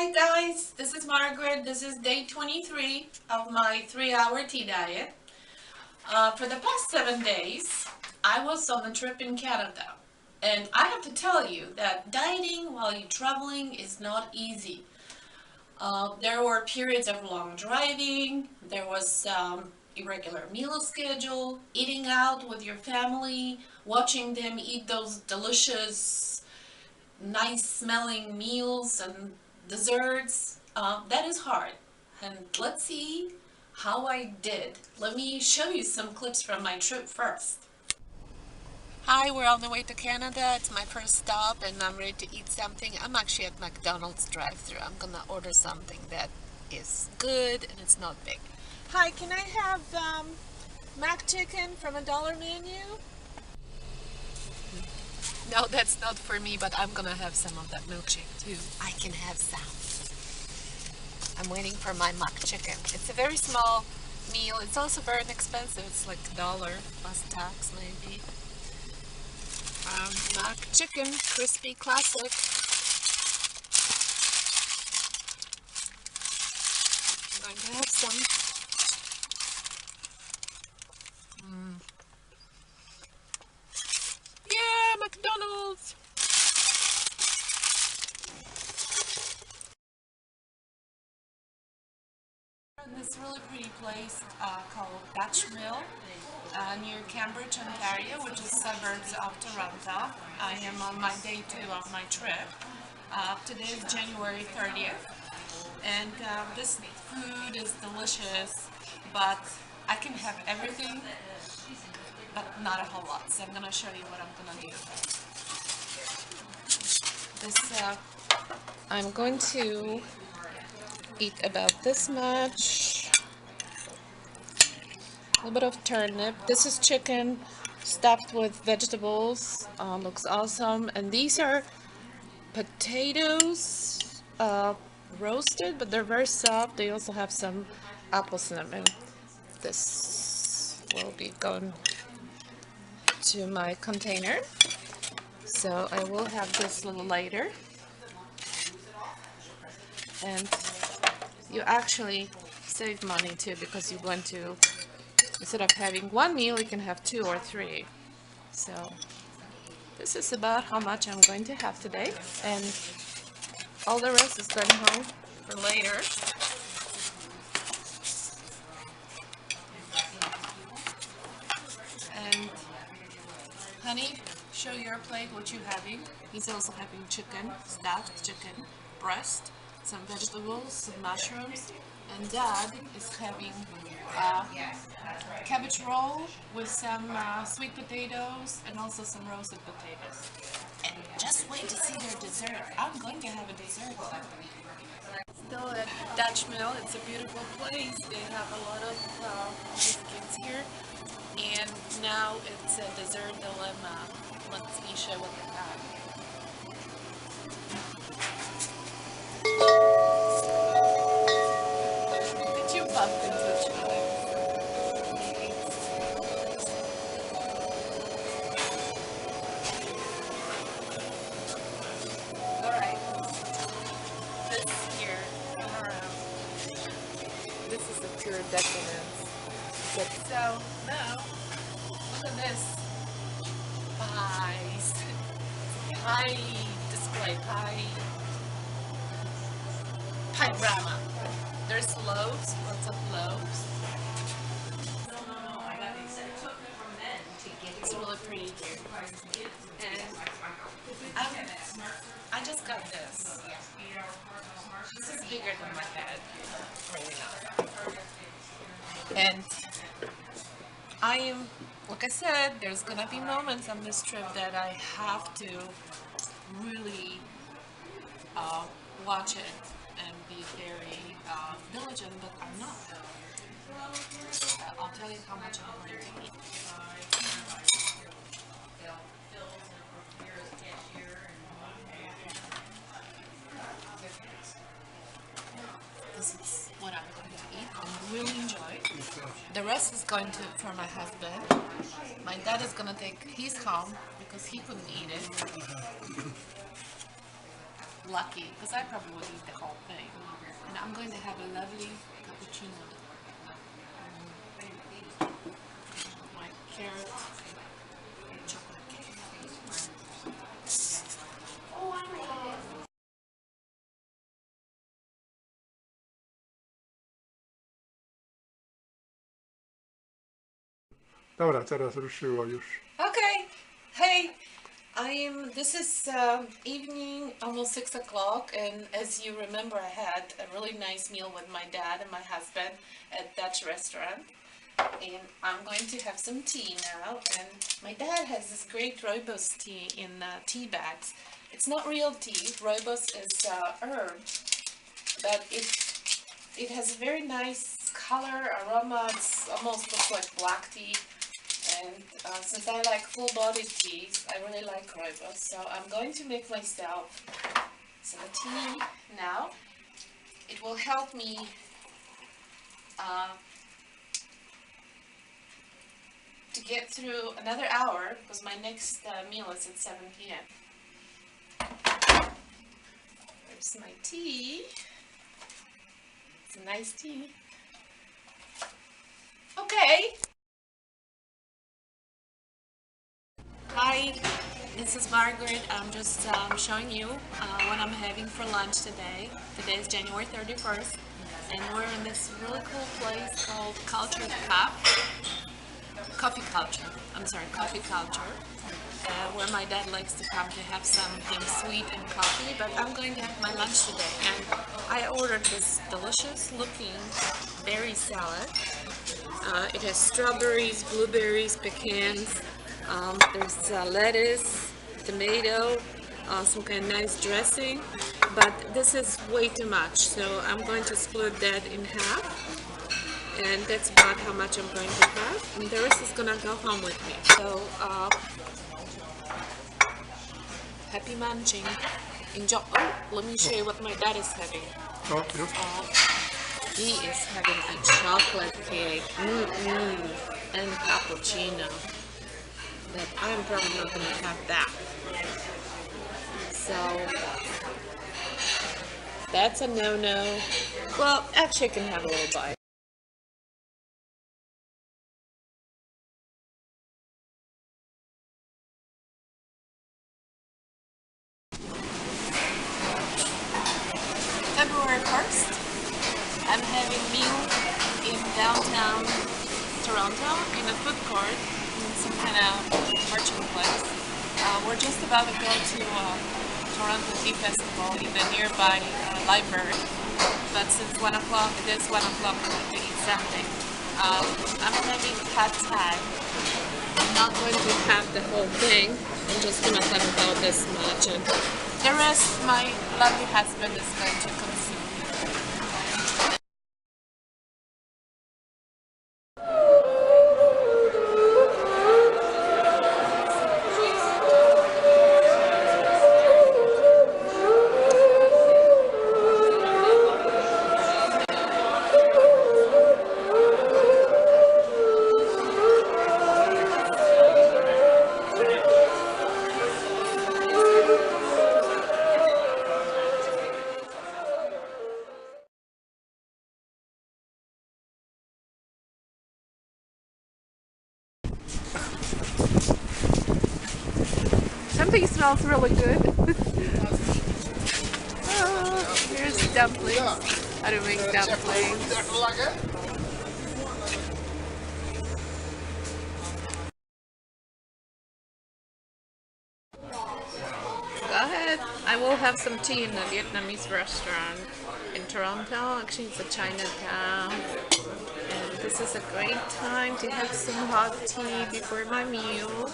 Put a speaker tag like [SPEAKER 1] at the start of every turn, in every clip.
[SPEAKER 1] Hi guys, this is Margaret. This is day 23 of my 3-hour tea diet. For the past 7 days, I was on a trip in Canada. And I have to tell you that dieting while you're traveling is not easy. There were periods of long driving, there was irregular meal schedule, eating out with your family, watching them eat those delicious nice smelling meals and desserts. That is hard. And let's see how I did. Let me show you some clips from my trip first. Hi, we're on the way to Canada. It's my first stop and I'm ready to eat something. I'm actually at McDonald's drive-thru. I'm gonna order something that is good and it's not big. Hi, can I have mac chicken from a dollar menu? No, that's not for me, but I'm gonna have some of that milkshake too. I can have some. I'm waiting for my mac chicken. It's a very small meal. It's also very inexpensive. It's like $1 plus tax maybe. Mac chicken, crispy classic. I'm going to have some. Yeah, McDonald's! In this really pretty place called Dutch Mill near Cambridge, Ontario, which is suburbs of Toronto. I am on my day 2 of my trip. Today is January 30th, and this food is delicious, but I can have everything, but not a whole lot. So I'm gonna show you what I'm gonna do. I'm going to eat about this much. A little bit of turnip. This is chicken stuffed with vegetables. Looks awesome. And these are potatoes roasted, but they're very soft. They also have some apple cinnamon. This will be going to my container. So I will have this a little later. And you actually save money too, because you're going to, instead of having one meal, you can have 2 or 3. So this is about how much I'm going to have today, and all the rest is going home for later. And honey, show your plate what you're having. He's also having chicken, stuffed chicken, breast, some vegetables, some mushrooms, and Dad is having cabbage roll with some sweet potatoes and also some roasted potatoes. And just wait to see their dessert. I'm going to have a dessert. Still at Dutch Mill. It's a beautiful place. They have a lot of biscuits here. And now it's a dessert dilemma. Let me show what they have. Did you bump into each other? Alright. This here, come around. This is a pure decadence. So now, look at this. Pies. Pie display. Pie-rama. There's loaves, lots of loaves. It's really pretty here. And I just got this. This is bigger than my head. Maybe not. And I am, like I said, there's gonna be moments on this trip that I have to really watch it and be very diligent, but I'm not. I'll tell you how much I'm going to eat. This is what I'm going to eat and really enjoy. The rest is going to for my husband. My dad is gonna take his home because he couldn't eat it. lucky, because I probably would eat the whole thing. And I'm going to have a lovely cappuccino. My carrot and chocolate cake. Oh, I love.
[SPEAKER 2] Dobra, teraz ruszyło już.
[SPEAKER 1] Okay. Hey, this is evening, almost 6 o'clock, and as you remember, I had a really nice meal with my dad and my husband at Dutch restaurant. And I'm going to have some tea now, and my dad has this great rooibos tea in tea bags. It's not real tea. Rooibos is herb, but it has a very nice color, aroma. It's almost looks like black tea. And since I like full-bodied teas, I really like rooibos. So I'm going to make myself some tea now. It will help me to get through another hour, because my next meal is at 7 p.m. There's my tea. It's a nice tea. Okay. Hi, this is Margaret. I'm just showing you what I'm having for lunch today. Today is January 31st, and we're in this really cool place called Coffee Culture, where my dad likes to come to have something sweet and coffee, but I'm going to have my lunch today, and I ordered this delicious looking berry salad. It has strawberries, blueberries, pecans, there's lettuce, tomato, some kind of nice dressing, but this is way too much, so I'm going to split that in half, and that's about how much I'm going to have, and the rest is gonna go home with me. So happy munching. Enjoy. Oh, let me show you what my dad is having.
[SPEAKER 2] O, już.
[SPEAKER 1] He is having a chocolate cake and cappuccino, but I'm probably not going to have that. So that's a no-no. Well, actually I can have a little bite. February 1st, I'm having meal in downtown Toronto in a food court in some kind of merchant place. We're just about to go to Toronto Tea Festival in the nearby library, but since 1 o'clock, it is 1 o'clock, I'm going to eat something. I'm having pad thai. I'm not going to have the whole thing. I'm just going to have about this much, and the rest my lovely husband is going to consume. Something smells really good. Here's dumplings. How to make dumplings. Go ahead. I will have some tea in the Vietnamese restaurant in Toronto. Actually, it's a Chinatown. And this is a great time to have some hot tea before my meal.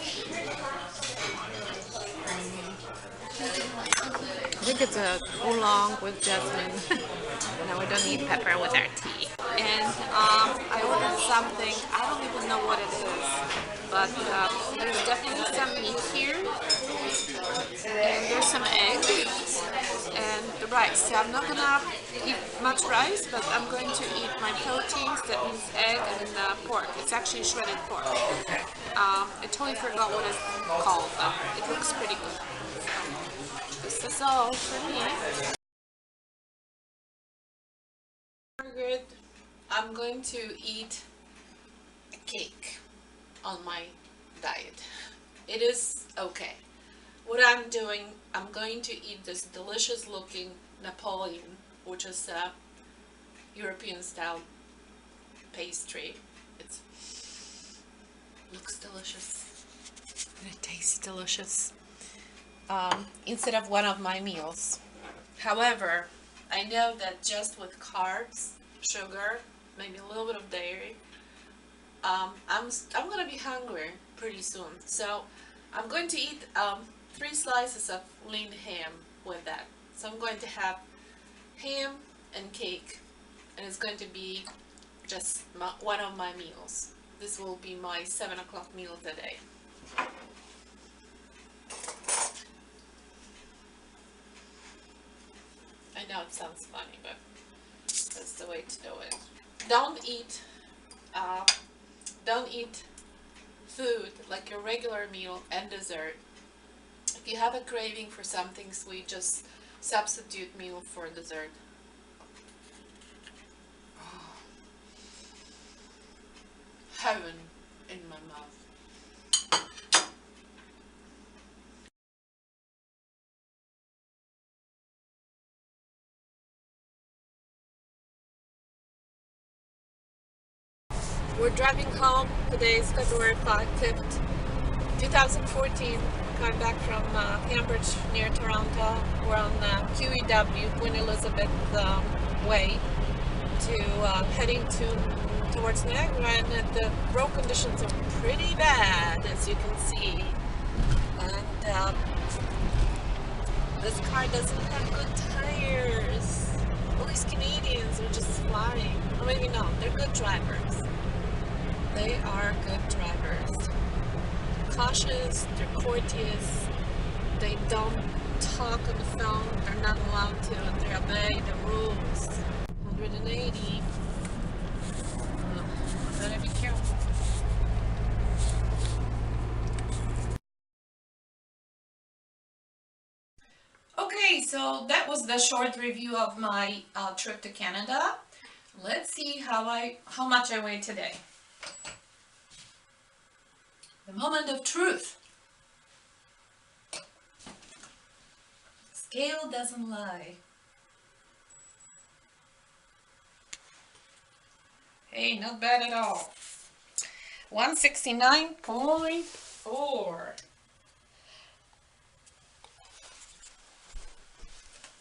[SPEAKER 1] I think it's a oolong with jasmine. No, we don't need pepper with our tea. And I ordered something, I don't even know what it is, but there's definitely some meat here, and there's some eggs, and the rice. So I'm not gonna eat much rice, but I'm going to eat my proteins, that means egg and pork. It's actually shredded pork. I totally forgot what it's called, but it looks pretty good. So, this is So for me, Margaret, I'm going to eat a cake on my diet. It is okay. What I'm doing, I'm going to eat this delicious looking Napoleon, which is a European style pastry. It looks delicious and it tastes delicious, instead of one of my meals. However, I know that just with carbs, sugar, maybe a little bit of dairy, I'm gonna be hungry pretty soon. So I'm going to eat 3 slices of lean ham with that. So I'm going to have ham and cake, and it's going to be just one of my meals. This will be my 7 o'clock meal today. I know it sounds funny, but that's the way to do it. Don't eat food like your regular meal and dessert. If you have a craving for something sweet, just substitute meal for dessert. Heaven in my mouth. We're driving home. Today is February 5th, 2014. We're coming back from Cambridge near Toronto. We're on QEW, Queen Elizabeth Way, to heading towards Niagara, and the road conditions are pretty bad, as you can see. And this car doesn't have good tires. All these Canadians are just flying. Or maybe not, they're good drivers. They are good drivers. They're cautious, they're courteous, they don't talk on the phone, they're not allowed to, and they obey the rules. 180. Better be careful. Okay, so that was the short review of my trip to Canada. Let's see how much I weigh today. The moment of truth. Scale doesn't lie. Hey, not bad at all. 169.4.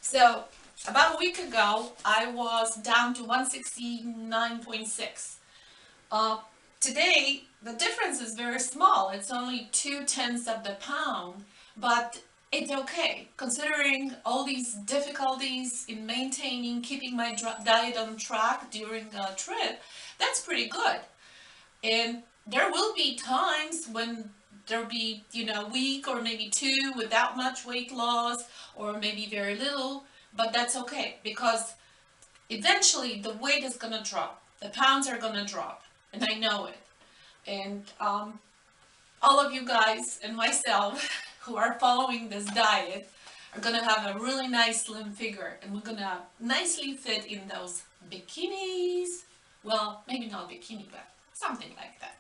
[SPEAKER 1] So, about a week ago, I was down to 169.6. Today, the difference is very small. It's only 0.2 of the pound, but it's okay, considering all these difficulties in maintaining, keeping my diet on track during a trip. That's pretty good. And there will be times when there'll be, a week or maybe 2 without much weight loss, or maybe very little, but that's okay, because eventually the weight is gonna drop. The pounds are gonna drop, and I know it. And all of you guys and myself who are following this diet are gonna have a really nice slim figure, and we're gonna nicely fit in those bikinis. Well, maybe not bikini, but something like that.